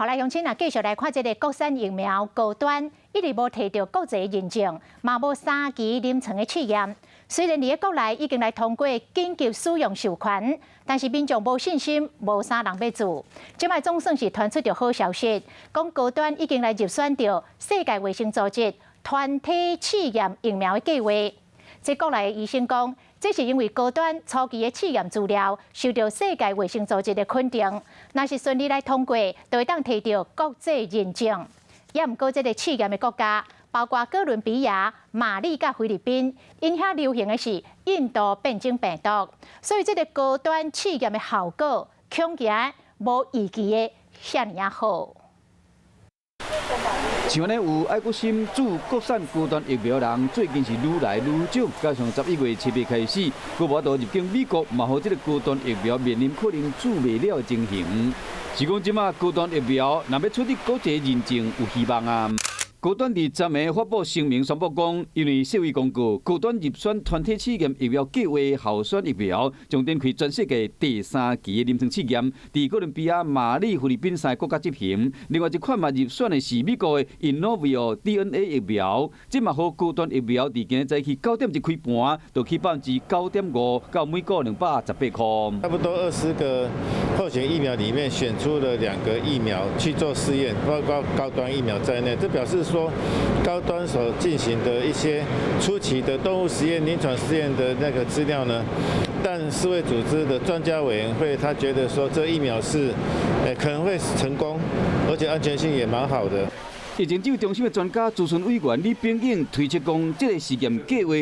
后来乡亲啊，继续来看这个国产疫苗高端，一直无摕到国际认证，嘛无3期临床的试验。虽然伫咧国内已经来通过紧急使用授权，但是民众无信心，无啥人要做。即摆总算是传出着好消息，讲高端已经来入选着世界卫生组织团体试验疫苗的计划。即国内的医生讲，这是因为高端初期的试验资料受到世界卫生组织的肯定，若是顺利来通过，就会当摕到国际认证。也毋过，这个试验的国家包括哥伦比亚、马里甲菲律宾，因遐流行的是印度变种病毒，所以这个高端试验的效果恐惊无预期的遐尔好。像呢有爱国心注国产高端疫苗人，最近是愈来愈少。加上11月7日开始，国无多入境美国，嘛互这个高端疫苗面临可能注未了的情形。是讲即马高端疫苗若要取得国际认证，有希望啊。高端伫昨暝发布声明宣布讲，因为世卫公告，高端入选团体试验疫苗计划候选疫苗，将展开全世界第3期的临床试验，伫哥伦比亚、马里、菲律宾3个国家执行。另外一款嘛入选的是美国的 Inovio DNA 疫苗，即嘛好高端疫苗伫今日早起9点就开盘，就起9.5%到每个218块。差不多20个候选疫苗里面选出了2个疫苗去做试验，包括高端疫苗在内，这表示说高端所进行的一些初期的动物实验、临床试验的那个资料呢，但世卫组织的专家委员会他觉得说这疫苗是，可能会成功，而且安全性也蛮好的。疫情指挥中心的专家咨询委员李炳英推测讲，这个试验计划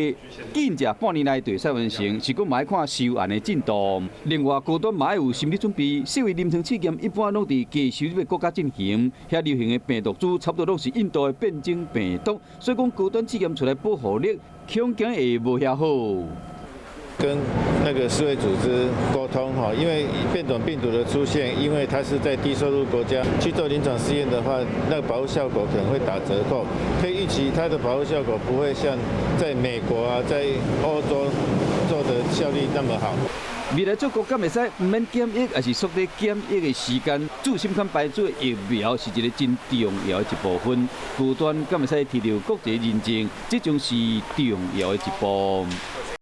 近者半年内就会完成，是讲嘛要看收案的进度。另外，高端嘛要有心理准备，世卫临床试验一般拢伫低收入的国家进行，遐流行的病毒株差不多拢是印度的变种病毒，所以讲高端试验出来保护力恐惊会无遐好。跟那个世卫组织沟通哈，因为变种病毒的出现，因为它是在低收入国家去做临床试验的话，那个保护效果可能会打折扣，可以预期它的保护效果不会像在美国啊、在欧洲做的效率那么好。未来做国家会使唔免检疫，还是缩短检疫的时间，注心肝排水疫苗是一个真重要的一部分。高端敢会使摕到国际认证，这种是重要的一步。